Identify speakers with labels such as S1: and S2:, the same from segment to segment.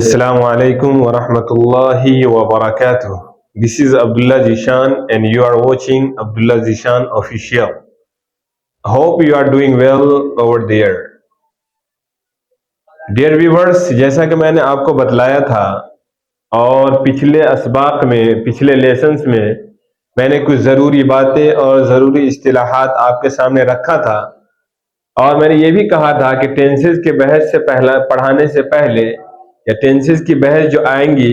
S1: Assalamu alaikum wa rahmatullahi wa barakatuh. This is Abdullah Zishan and you are watching Abdullah Zishan Official. Hope you are doing well over there. Dear viewers, जैसा कि मैंने आपको बतलाया था और पिछले असबाक में, पिछले लेसन्स में मैंने कुछ ज़रूरी बातें और ज़रूरी इस्तिलाहात आपके सामने रखा था, और मैंने ये भी कहा था कि टेंसेस के बहस से पढ़ाने से पहले या टेंसेस की बहस जो आएंगी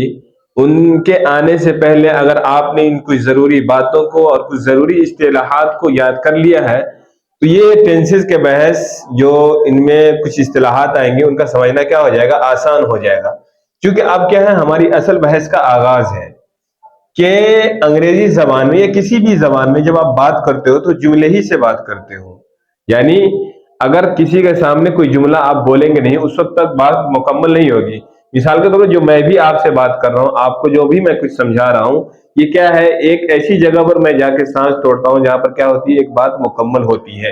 S1: उनके आने से पहले अगर आपने इन कुछ ज़रूरी बातों को और कुछ ज़रूरी इस्तिलाहात को याद कर लिया है तो ये टेंसेस के बहस जो इनमें कुछ इस्तिलाहात आएंगे उनका समझना क्या हो जाएगा, आसान हो जाएगा। क्योंकि अब क्या है, हमारी असल बहस का आगाज है कि अंग्रेजी ज़बान में या किसी भी ज़बान में जब आप बात करते हो तो जुमले ही से बात करते हो। यानी अगर किसी के सामने कोई जुमला आप बोलेंगे नहीं उस वक्त तक बात मुकम्मल नहीं होगी। मिसाल के तौर पर जो मैं भी आपसे बात कर रहा हूँ, आपको जो भी मैं कुछ समझा रहा हूँ, ये क्या है, एक ऐसी जगह पर मैं जाके सांस तोड़ता हूँ जहां पर क्या होती है, एक बात मुकम्मल होती है।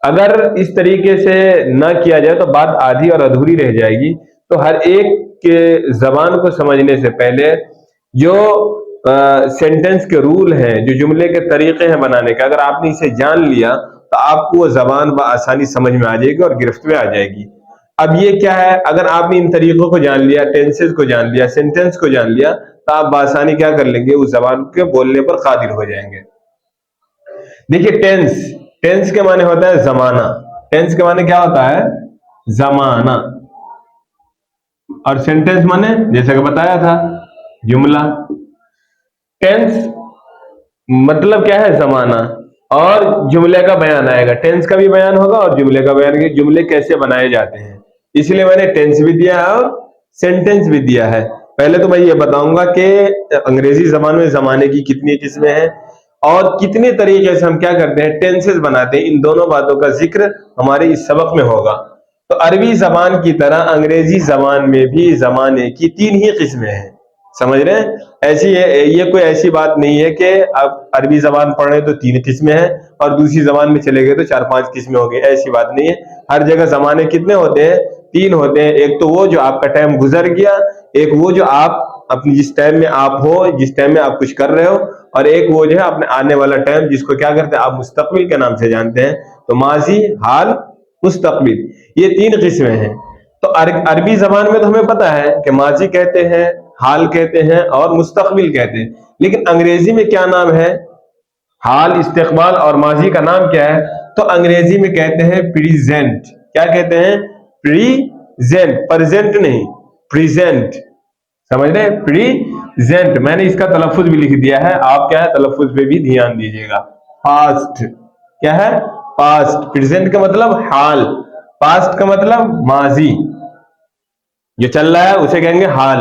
S1: अगर इस तरीके से न किया जाए तो बात आधी और अधूरी रह जाएगी। तो हर एक के जबान को समझने से पहले जो सेंटेंस के रूल हैं, जो जुमले के तरीके हैं बनाने के, अगर आपने इसे जान लिया तो आपको वो जबान बआसानी समझ में आ जाएगी और गिरफ्त में आ जाएगी। अब ये क्या है, अगर आपने इन तरीकों को जान लिया, टेंसेस को जान लिया, सेंटेंस को जान लिया, तो आप बआसानी क्या कर लेंगे, उस जबान के बोलने पर कादिर हो जाएंगे। देखिए टेंस, टेंस के माने होता है जमाना। टेंस के माने क्या होता है, जमाना। और सेंटेंस माने जैसे कि बताया था, जुमला। टेंस मतलब क्या है, जमाना, और जुमले का बयान आएगा। टेंस का भी बयान होगा और जुमले का बयान, कि जुमले कैसे बनाए जाते हैं। इसलिए मैंने टेंस भी दिया है और सेंटेंस भी दिया है। पहले तो मैं ये बताऊंगा कि अंग्रेजी जबान में जमाने की कितनी किस्में हैं और कितने तरीके से हम क्या करते हैं, टेंसेस बनाते हैं। इन दोनों बातों का जिक्र हमारे इस सबक में होगा। तो अरबी जबान की तरह अंग्रेजी जबान में भी जमाने की 3 ही किस्में हैं। समझ रहे हैं? ऐसी है, ये कोई ऐसी बात नहीं है कि आप अरबी जबान पढ़ रहे तो 3 किस्में हैं और दूसरी जबान में चले गए तो 4-5 किस्में हो गई। ऐसी बात नहीं है। हर जगह जमाने कितने होते हैं, 3 होते हैं। एक तो वो जो आपका टाइम गुजर गया, एक वो जो आप अपनी जिस टाइम में आप हो, जिस टाइम में आप कुछ कर रहे हो, और एक वो जो है अपने आने वाला टाइम, जिसको क्या करते हैं आप मुस्तकबिल के नाम से जानते हैं। तो माजी, हाल, मुस्तकबिल, ये 3 किस्में हैं। तो अरबी जबान में तो हमें पता है कि माजी कहते हैं, हाल कहते हैं और मुस्तकबिल कहते हैं। लेकिन अंग्रेजी में क्या नाम है, हाल, इस्तिकबाल और माजी का नाम क्या है? तो अंग्रेजी में कहते हैं प्रेजेंट। क्या कहते हैं? प्रेजेंट, प्रेजेंट नहीं, प्रेजेंट। समझ रहे हैं? प्रेजेंट। मैंने इसका तलफ्फुज भी लिख दिया है, आप क्या है तलफ्फुज पे भी ध्यान दीजिएगा। पास्ट, क्या है? पास्ट। प्रेजेंट का मतलब हाल, पास्ट का मतलब माजी। जो चल रहा है उसे कहेंगे हाल,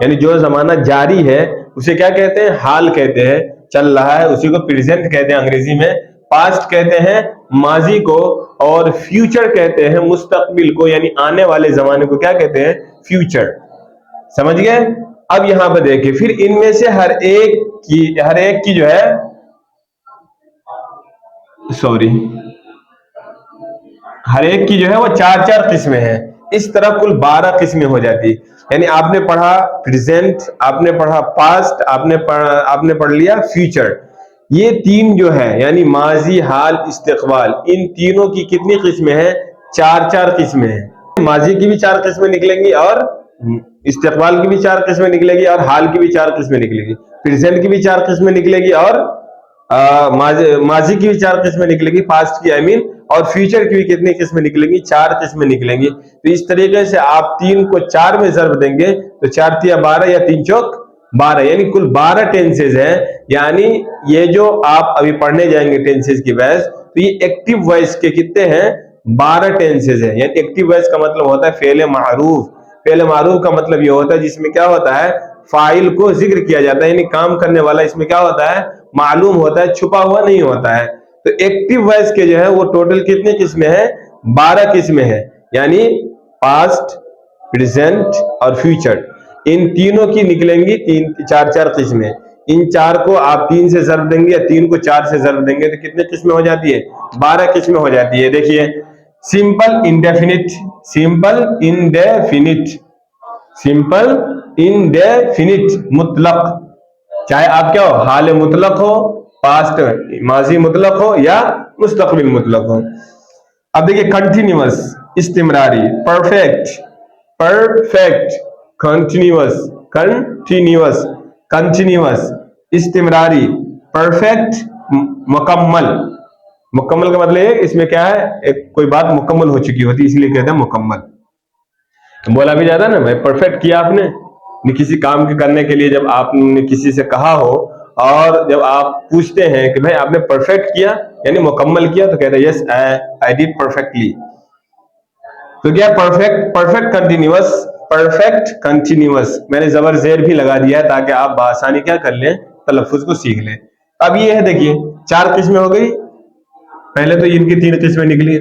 S1: यानी जो जमाना जारी है उसे क्या कहते हैं, हाल कहते हैं। चल रहा है उसी को प्रेजेंट कहते हैं अंग्रेजी में। पास्ट कहते हैं माजी को, और फ्यूचर कहते हैं मुस्तकबिल को, यानी आने वाले जमाने को क्या कहते हैं, फ्यूचर। समझ गए? अब यहां पर देखिए, फिर इनमें से हर एक की जो है, सॉरी, हर एक की जो है वो 4-4 किस्में हैं। इस तरह कुल 12 किस्में हो जाती। यानी आपने पढ़ा प्रेजेंट, आपने पढ़ा पास्ट, आपने पढ़ लिया फ्यूचर। ये 3 जो है यानी माजी, हाल, इस्तिकबाल, इन तीनों की कितनी किस्में हैं? 4-4 किस्में हैं। माजी की भी 4 किस्में निकलेंगी और इस्तिकबाल की भी 4 किस्में निकलेगी और हाल की भी 4 किस्में निकलेगी। प्रेजेंट की भी 4 किस्में निकलेगी और माजी की भी 4 किस्में निकलेगी, पास्ट की आई मीन, और फ्यूचर की भी कितनी किस्में निकलेंगी? 4 किस्में निकलेंगी। तो इस तरीके से आप 3 को 4 में ज़र्ब देंगे तो 4 तिया 12 या 3 चौक 12, यानी कुल 12 टेंसेज हैं। यानी ये जो आप अभी पढ़ने जाएंगे टेंसेज की बहस, तो ये एक्टिव वॉइस के कितने हैं? 12 टेंसेज हैं। यानी एक्टिव वॉइस का मतलब होता है फेले मारूफ। फेले मारूफ का मतलब ये होता है जिसमें क्या होता है, फाइल को जिक्र किया जाता है, यानी काम करने वाला इसमें क्या होता है, मालूम होता है, छुपा हुआ नहीं होता है। तो एक्टिव वॉइस के जो है वो टोटल कितनी किस्में हैं? 12 किस्में हैं। यानी पास्ट, प्रेजेंट और फ्यूचर, इन तीनों की निकलेंगी 4-4 किस्में। इन 4 को आप 3 से ज़र्ब देंगे या 3 को 4 से ज़र्ब देंगे तो कितने किस्में हो जाती है? 12 किस्में हो जाती है। देखिए, simple indefinite, simple indefinite, simple indefinite मुतलक, चाहे आप क्या हो, हाल मुतलक हो, पास्ट माजी मुतलक हो या मुस्तकबिल मुतलक हो। अब देखिए कंटिन्यूअस इस्तिमरारी, perfect perfect, continuous continuous continuous, इस्तिमरारी, परफेक्ट, मुकम्मल। मुकम्मल का मतलब है इसमें क्या है, एक कोई बात मुकम्मल हो चुकी होती है इसलिए कहते हैं मुकम्मल। बोला भी जाता ना भाई परफेक्ट किया आपने, किसी काम के करने के लिए जब आपने किसी से कहा हो और जब आप पूछते हैं कि भाई आपने परफेक्ट किया यानी मुकम्मल किया, तो कहते हैं यस आई डिड परफेक्टली। तो क्या perfect, perfect continuous, perfect continuous, मैंने जबर जेर भी लगा दिया है ताकि आप बआसानी क्या कर लें, तलफ्फुज को सीख लें। अब ये है देखिए 4 किस्में हो गई, पहले तो इनकी 3 किस्में निकली,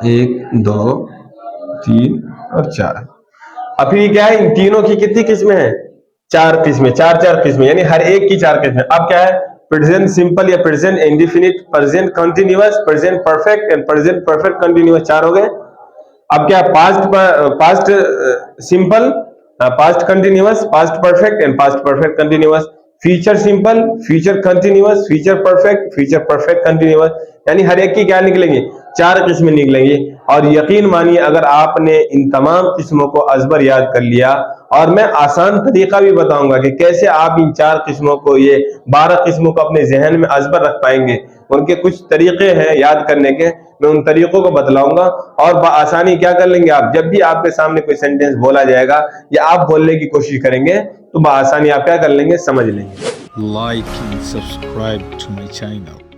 S1: 1 2 3 और 4। अब फिर क्या है, इन तीनों की कितनी किस्में हैं, 4 किस्में, 4 किस्में, यानी हर एक की 4 किस्में। अब क्या है, प्रेजेंट सिंपल या present indefinite, present continuous, present perfect and present perfect continuous, 4 हो गए। अब क्या, past simple, past continuous, past perfect and past perfect continuous, future simple, future continuous, future perfect, future perfect continuous, यानी हर एक की क्या निकलेंगे, 4 किस्में निकलेंगी। और यकीन मानिए अगर आपने इन तमाम किस्मों को अजबर याद कर लिया, और मैं आसान तरीका भी बताऊंगा कि कैसे आप इन 4 किस्मों को, ये 12 किस्मों को अपने जहन में अजबर रख पाएंगे, उनके कुछ तरीके हैं याद करने के, मैं उन तरीकों को बतलाऊंगा और बआसानी क्या कर लेंगे आप, जब भी आपके सामने कोई सेंटेंस बोला जाएगा या आप बोलने की कोशिश करेंगे तो बआसानी आप क्या कर लेंगे, समझ लेंगे।
S2: Like and subscribe to my channel.